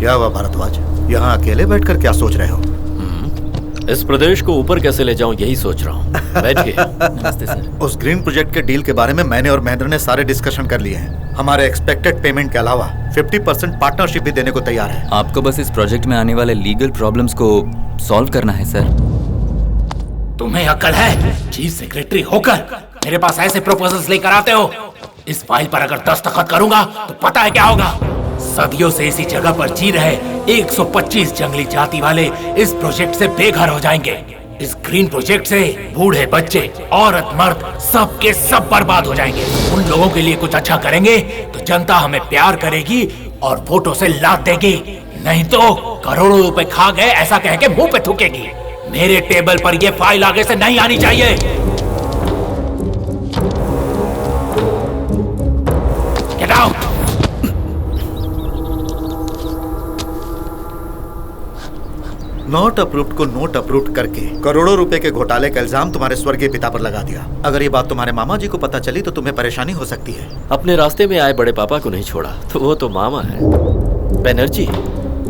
क्या हुआ भारद्वाज, यहाँ अकेले बैठकर क्या सोच रहे हो? इस प्रदेश को ऊपर कैसे ले जाऊं यही सोच रहा हूँ। बैठिए। नमस्ते सर। उस ग्रीन प्रोजेक्ट के डील के बारे में मैंने और महेंद्र ने सारे डिस्कशन कर लिए हैं। हमारे एक्सपेक्टेड पेमेंट के अलावा 50% पार्टनरशिप भी देने को तैयार है। आपको बस इस प्रोजेक्ट में आने वाले लीगल प्रॉब्लम्स को सॉल्व करना है सर। तुम्हें अक्ल है? चीफ सेक्रेटरी होकर मेरे पास ऐसे प्रपोजल्स लेकर आते हो? इस फाइल पर अगर दस्तखत करूंगा तो पता है क्या होगा? सदियों से इसी जगह पर जी रहे 125 जंगली जाति वाले इस प्रोजेक्ट से बेघर हो जाएंगे। इस ग्रीन प्रोजेक्ट से बूढ़े बच्चे, औरत, मर्द सब के सब बर्बाद हो जाएंगे। उन लोगों के लिए कुछ अच्छा करेंगे तो जनता हमें प्यार करेगी और वोटों से लात देगी, नहीं तो करोड़ों रुपए खा गए ऐसा कह के मुंह पे थूकेगी। मेरे टेबल पर ये फाइल आगे से नहीं आनी चाहिए। Get out. नॉट अप्रूव्ड को नोट अप्रूव्ड करके करोड़ों रुपए के घोटाले का इल्जाम तुम्हारे स्वर्गीय पिता पर लगा दिया। अगर ये बात तुम्हारे मामा जी को पता चली तो तुम्हें परेशानी हो सकती है। अपने रास्ते में आए बड़े पापा को नहीं छोड़ा तो वो तो मामा है। बनर्जी,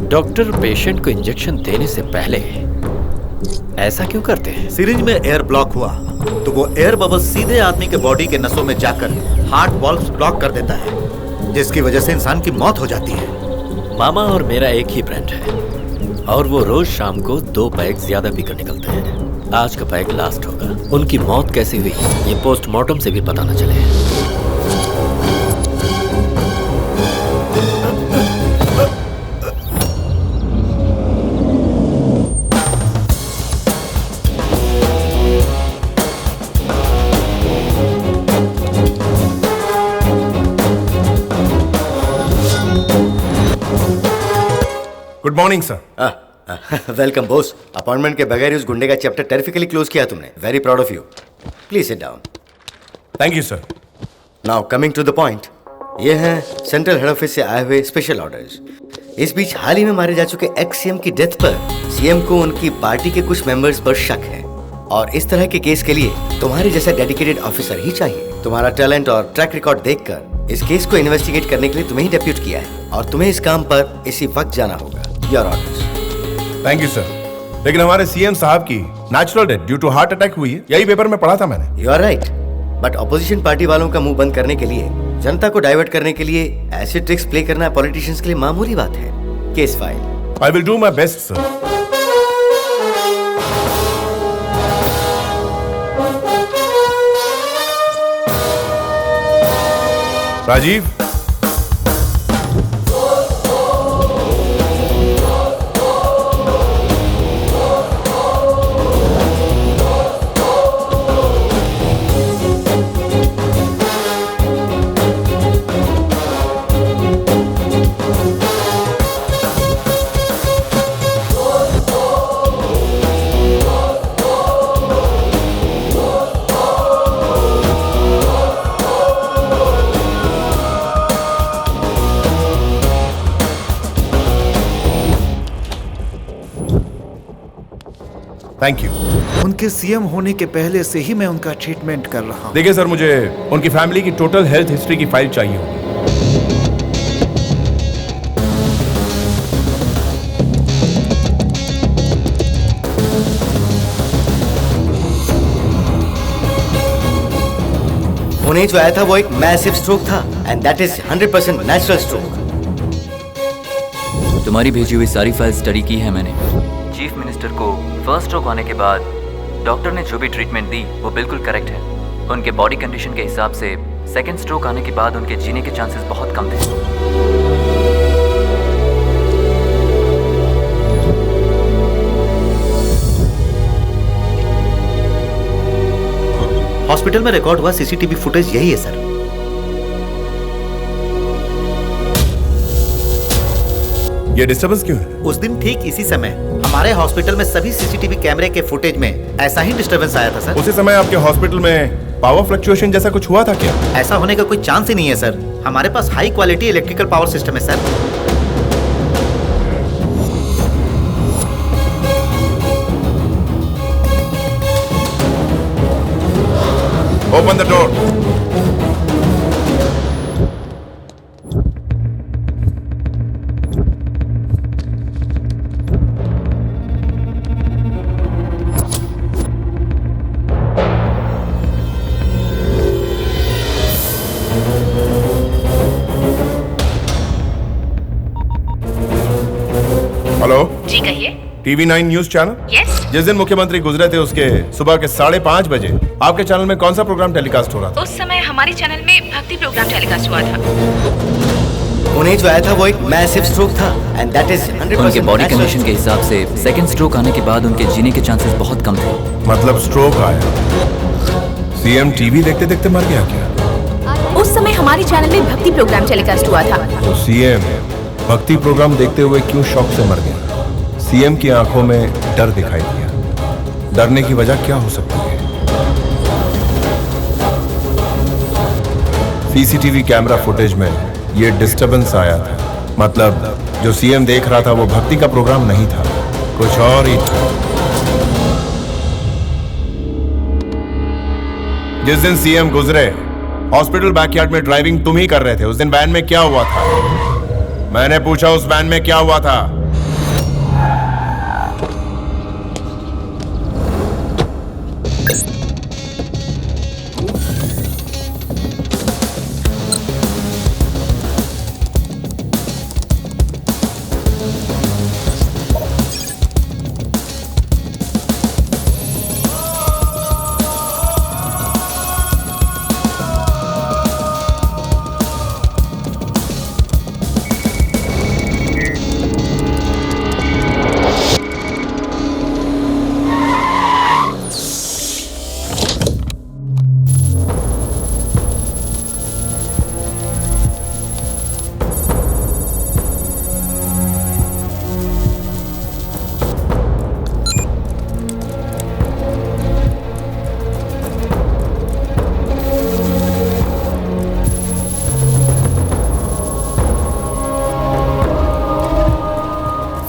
डॉक्टर पेशेंट को इंजेक्शन देने से पहले ऐसा क्यों करते हैं? सिरिंज में एयर ब्लॉक हुआ तो वो एयर बबल सीधे आदमी के बॉडी के नसों में जाकर हार्ट वॉल्व्स ब्लॉक कर देता है, जिसकी वजह से इंसान की मौत हो जाती है। मामा और मेरा एक ही फ्रेंड है और वो रोज शाम को 2 पैग ज्यादा पीकर निकलते हैं। आज का पैग लास्ट होगा। उनकी मौत कैसी हुई ये पोस्टमार्टम से भी पता न चले। Good morning sir. Welcome boss. Appointment के बगैर उस गुंडे का चैप्टर टेरिफिकली क्लोज किया तुमने। Very proud of you. Please sit down. Thank you sir. Now coming to the point, ये हैं सेंट्रल हेड ऑफिस से आए हुए स्पेशल ऑर्डर्स। इस बीच हाल ही में मारे जा चुके एक्स सीएम की डेथ पर सीएम को उनकी पार्टी के कुछ मेंबर्स पर शक है और इस तरह के केस के लिए तुम्हारे जैसा डेडिकेटेड ऑफिसर ही चाहिए। तुम्हारा टैलेंट और ट्रैक रिकॉर्ड देखकर इस केस को इन्वेस्टिगेट करने के लिए तुम्हें ही डेप्यूट किया है और तुम्हें इस काम पर इसी वक्त जाना होगा। Your orders. Thank you sir. लेकिन हमारे सीएम साहब की natural death due to heart attack हुई है, यही पेपर में पढ़ा था मैंने। You are right, but opposition party वालों का मुंह बंद करने के लिए, जनता को डाइवर्ट करने के लिए ऐसे ट्रिक्स प्ले करना पॉलिटिशियंस के लिए मामूली बात है। Case file. I will do my best sir. Rajiv, thank you. उनके सीएम होने के पहले से ही मैं उनका ट्रीटमेंट कर रहा हूँ। देखिए सर, मुझे उनकी फैमिली की टोटल हेल्थ हिस्ट्री की फाइल चाहिए होगी। उन्हें जो आया था वो एक मैसिव स्ट्रोक था and that is 100% natural stroke. तुम्हारी भेजी हुई सारी फाइल स्टडी की है मैंने। चीफ मिनिस्टर को फर्स्ट स्ट्रोक होने के बाद डॉक्टर ने जो भी ट्रीटमेंट दी वो बिल्कुल करेक्ट है। उनके बॉडी कंडीशन के हिसाब से सेकंड स्ट्रोक आने के बाद उनके जीने के चांसेस बहुत कम थे। हॉस्पिटल में रिकॉर्ड हुआ सीसीटीवी फुटेज यही है सर। ये डिस्टर्बेंस क्यों है? उस दिन ठीक इसी समय हमारे हॉस्पिटल में सभी सीसीटीवी कैमरे के फुटेज में ऐसा ही डिस्टर्बेंस आया था सर। उसी समय आपके हॉस्पिटल में पावर फ्लक्चुएशन जैसा कुछ हुआ था क्या? ऐसा होने का कोई चांस ही नहीं है सर। हमारे पास high quality electrical power system है सर। Open the door. जी कहिए। TV 9 news channel. यस। जिस दिन मुख्यमंत्री गुजरे थे उसके सुबह के 5:30 बजे आपके चैनल में कौन सा प्रोग्राम टेलीकास्ट हो रहा था? उस समय हमारे चैनल में भक्ति प्रोग्राम टेलीकास्ट हुआ था। उन्हें जो आया था वो एक मैसिव स्ट्रोक था एंड दैट इज 100% उनके बॉडी कंडीशन के हिसाब से सेकंड स्ट्रोक आने के बाद उनके जीने के चांसेस बहुत कम थे। मतलब स्ट्रोक आया। सीएम टीवी देखते देखते मर गया क्या? उस समय हमारे चैनल में भक्ति प्रोग्राम टेलीकास्ट हुआ था। तो सीएम भक्ति प्रोग्राम देखते हुए क्यों शॉक से मर गया? सीएम की आंखों में डर दिखाई दिया। डरने की वजह क्या हो सकती है? सीसीटीवी कैमरा फुटेज में ये डिस्टरबेंस आया था। मतलब जो सीएम देख रहा था वो भक्ति का प्रोग्राम नहीं था, कुछ और ही था। जिस दिन सीएम गुजरे हॉस्पिटल बैकयार्ड में ड्राइविंग तुम ही कर रहे थे। उस दिन वैन में क्या हुआ था? मैंने पूछा उस वैन में क्या हुआ था?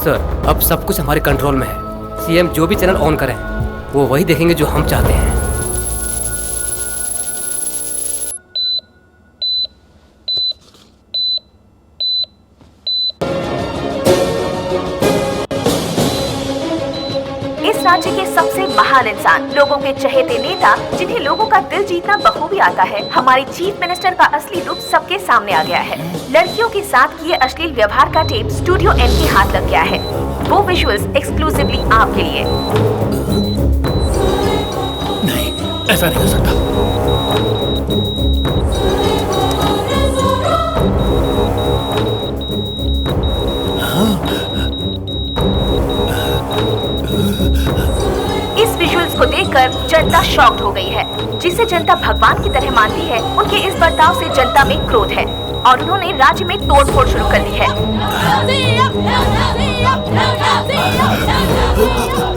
सर, अब सब कुछ हमारे कंट्रोल में है। सीएम जो भी चैनल ऑन करें वो वही देखेंगे जो हम चाहते हैं। इस राज्य के सबसे महान इंसान, लोगों के चहेते नेता, जिन्हें लोगों का दिल जीतना बखूबी आता है, हमारी चीफ मिनिस्टर का असली रूप सबके सामने आ गया है। लड़कियों के साथ किए अश्लील व्यवहार का टेप स्टूडियो एन के हाथ लग गया है। वो विजुअल्स एक्सक्लूसिवली आपके लिए। नहीं, ऐसा नहीं हो सकता। इस विजुअल्स को देखकर जनता शॉक्ड हो गई है। जिसे जनता भगवान की तरह मानती है, उनके इस बर्ताव से जनता में क्रोध है और उन्होंने राज्य में तोड़फोड़ शुरू कर दी है।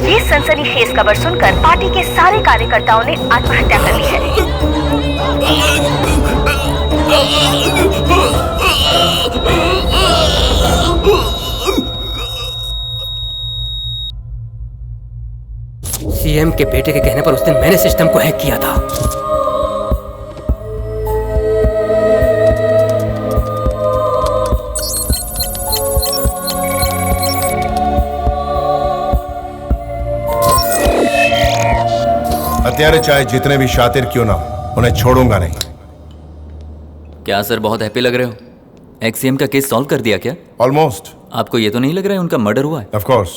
ये सनसनीखेज खबर सुनकर पार्टी के सारे कार्यकर्ताओं ने आत्महत्या कर ली है। सीएम के बेटे के कहने पर उस दिन मैंने सिस्टम को हैक किया था। हत्यारे चाहे जितने भी शातिर क्यों ना हो, उन्हें छोड़ूंगा नहीं। क्या सर बहुत हैप्पी लग रहे हो? एक्सएम का केस सॉल्व कर दिया क्या? ऑलमोस्ट। आपको ये तो नहीं लग रहा है उनका मर्डर हुआ है? Of course.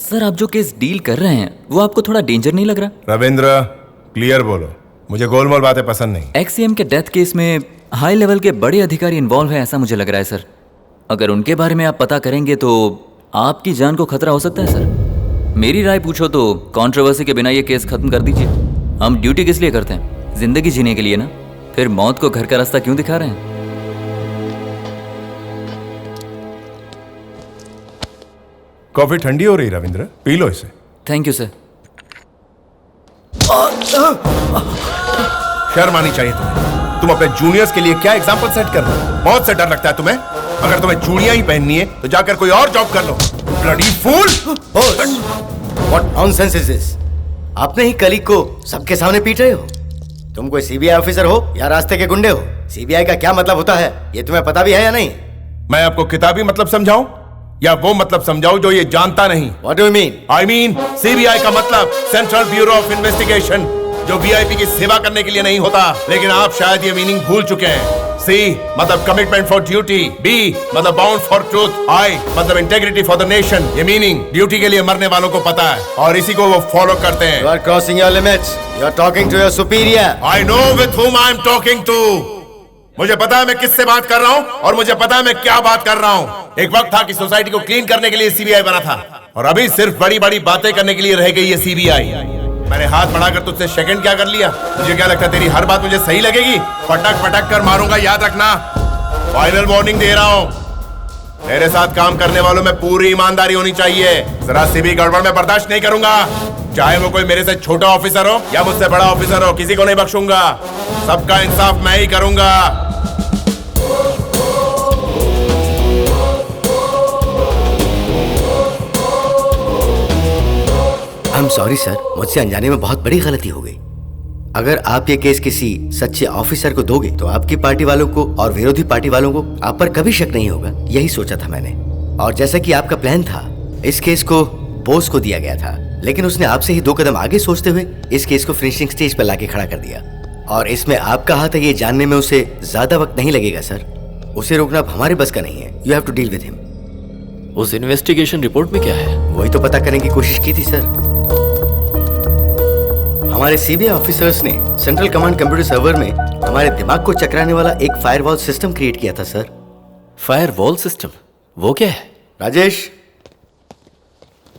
सर आप जो केस डील कर रहे हैं वो आपको थोड़ा डेंजर नहीं लग रहा? रविंद्र, क्लियर बोलो, मुझे गोलमोल बातें पसंद नहीं। एक्सएम के डेथ केस में हाई लेवल के बड़े अधिकारी इन्वॉल्व हैं ऐसा मुझे लग रहा है सर। अगर उनके बारे में आप पता करेंगे तो आपकी जान को खतरा हो सकता है सर। मेरी राय पूछो तो कंट्रोवर्सी के बिना ये केस खत्म कर दीजिए। हम ड्यूटी किस लिए करते हैं? जिंदगी जीने के लिए ना। फिर मौत को घर का रास्ता क्यों दिखा रहे हैं? कॉफी ठंडी हो रही रविंद्र, पी लो इसे। Thank you sir. शर्म आनी चाहिए तुम्हें। तुम अपने जूनियर्स के लिए क्या एग्जाम्पल सेट कर रहे हो? बहुत से डर लगता है तुम्हें। अगर तुम्हें चूड़ियां ही पहननी है तो जाकर कोई और जॉब कर लो। Bloody fool! What nonsense is this? आपने ही कलीग को सबके सामने पीट रहे हो। तुम कोई सीबीआई ऑफिसर हो या रास्ते के गुंडे हो? सीबीआई का क्या मतलब होता है ये तुम्हें पता भी है या नहीं? मैं आपको किताबी मतलब समझाऊं या वो मतलब समझाऊं जो ये जानता नहीं? What do you mean? I mean CBI का मतलब सेंट्रल ब्यूरो ऑफ इन्वेस्टिगेशन। जो वीआईपी की सेवा करने के लिए नहीं होता। लेकिन आप शायद ये मीनिंग भूल चुके हैं। C मतलब कमिटमेंट फॉर ड्यूटी, B मतलब बाउंड फॉर ट्रूथ, I मतलब इंटेग्रिटी फॉर द नेशन। ये मीनिंग ड्यूटी के लिए मरने वालों को पता है और इसी को वो फॉलो करते हैं। You are crossing your limits. You are talking to your superior. I know with whom I am talking to. मुझे पता है मैं किससे बात कर रहा हूँ और मुझे पता है मैं क्या बात कर रहा हूँ। एक वक्त था कि सोसाइटी को क्लीन करने के लिए सीबीआई बना था और अभी सिर्फ बड़ी बड़ी बातें करने के लिए रह गई है सीबीआई। मैंने हाथ बढ़ाकर तुझसे सेकंड क्या कर लिया? मुझे क्या लगता है तेरी हर बात मुझे सही लगेगी? पटक पटक कर मारूंगा, याद रखना। फाइनल वार्निंग दे रहा हूँ। मेरे साथ काम करने वालों में पूरी ईमानदारी होनी चाहिए। जरा सी भी गड़बड़ में बर्दाश्त नहीं करूंगा, चाहे वो कोई मेरे से छोटा ऑफिसर हो या मुझसे बड़ा ऑफिसर हो, किसी को नहीं बख्शूंगा। सबका इंसाफ मैं ही करूंगा। आई एम सॉरी सर, मुझसे अनजाने में बहुत बड़ी गलती हो गई। अगर आप ये केस किसी सच्चे ऑफिसर को दोगे तो आपकी पार्टी वालों को और विरोधी पार्टी वालों को आप पर कभी शक नहीं होगा। यही सोचा था मैंने। और जैसा कि आपका प्लान था, इस केस को बोस को दिया गया था, लेकिन उसने आपसे ही 2 कदम आगे सोचते हुए इस केस को फिनिशिंग स्टेज पर लाके खड़ा कर दिया। और इसमें आपका हाथ है ये जानने में उसे ज्यादा वक्त नहीं लगेगा सर। उसे रोकना अब हमारे बस का नहीं है। You have to deal with him. उस इन्वेस्टिगेशन रिपोर्ट में क्या है? वही तो पता करने की कोशिश की थी सर। हमारे सीबीआई ऑफिसर्स ने सेंट्रल कमांड कंप्यूटर सर्वर में हमारे दिमाग को चकराने वाला एक फायरवॉल सिस्टम क्रिएट किया था सर। Firewall system? वो क्या है? Rajesh,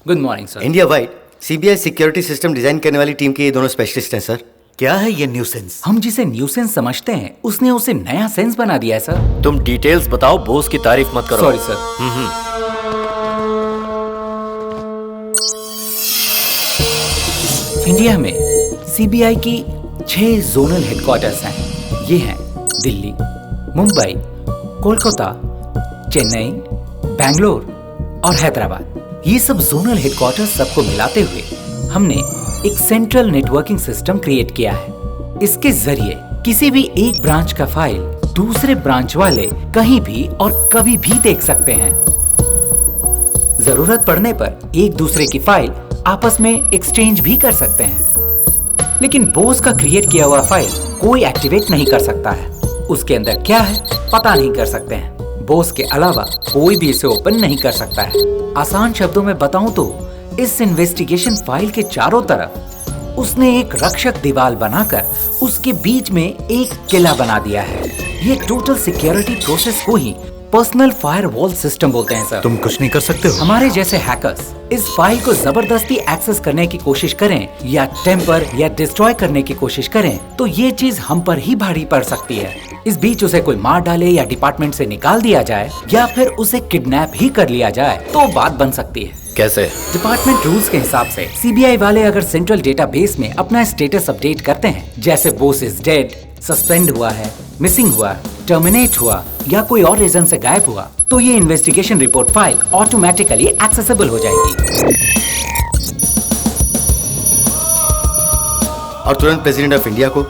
good morning sir. India wide CBI security system design करने वाली टीम के ये दोनों स्पेशलिस्ट हैं सर। क्या है ये न्यूसेंस? हम जिसे न्यूसेंस समझते हैं उसने उसे नया सेंस बना दिया है सर। तुम डिटेल्स बताओ, बोस की तारीफ मत करो। Sorry sir. इंडिया में सीबीआई की 6 जोनल हेडक्वार्टर्स हैं। ये हैं दिल्ली, मुंबई, कोलकाता, चेन्नई, बेंगलोर और हैदराबाद। ये सब जोनल हेडक्वार्टर्स सबको मिलाते हुए हमने एक सेंट्रल नेटवर्किंग सिस्टम क्रिएट किया है। इसके जरिए किसी भी एक ब्रांच का फाइल दूसरे ब्रांच वाले कहीं भी और कभी भी देख सकते हैं। जरूरत पड़ने पर एक दूसरे की फाइल आपस में एक्सचेंज भी कर सकते हैं। लेकिन बोस का क्रिएट किया हुआ फाइल कोई एक्टिवेट नहीं कर सकता है। उसके अंदर क्या है पता नहीं कर सकते हैं। बोस के अलावा कोई भी इसे ओपन नहीं कर सकता है। आसान शब्दों में बताऊं तो इस इन्वेस्टिगेशन फाइल के चारों तरफ उसने एक रक्षक दीवार बनाकर उसके बीच में एक किला बना दिया है। ये टोटल सिक्योरिटी प्रोसेस को ही पर्सनल फायरवॉल सिस्टम बोलते हैं सर। तुम कुछ नहीं कर सकते हो? हमारे जैसे हैकर्स इस फाइल को जबरदस्ती एक्सेस करने की कोशिश करें या टेम्पर या डिस्ट्रॉय करने की कोशिश करें तो ये चीज हम पर ही भारी पड़ सकती है। इस बीच उसे कोई मार डाले या डिपार्टमेंट से निकाल दिया जाए या फिर उसे किडनैप ही कर लिया जाए तो बात बन सकती है। कैसे? डिपार्टमेंट रूल्स के हिसाब से सीबीआई वाले अगर सेंट्रल डेटाबेस में अपना स्टेटस अपडेट करते हैं, जैसे बोस इज डेड, सस्पेंड हुआ है, मिसिंग हुआ, टर्मिनेट हुआ या कोई और रीजन से गायब हुआ, तो ये investigation report file automatically accessible हो जाएगी। और तुरंत प्रेसिडेंट ऑफ इंडिया को,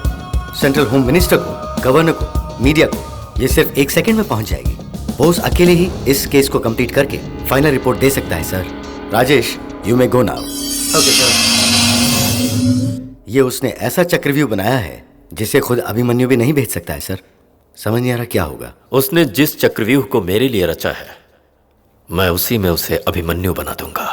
सेंट्रल होम मिनिस्टर को, गवर्नर को, मीडिया को ये सिर्फ 1 सेकंड में पहुंच जाएगी। बोस अकेले ही इस केस को कंप्लीट करके फाइनल रिपोर्ट दे सकता है sir. Rajesh, you may go now. Okay sir. ये उसने ऐसा चक्रव्यूह बनाया है जिसे खुद अभिमन्यु भी नहीं भेज सकता है सर। समझ नहीं आ रहा क्या होगा। उसने जिस चक्रव्यूह को मेरे लिए रचा है, मैं उसी में उसे अभिमन्यु बना दूंगा।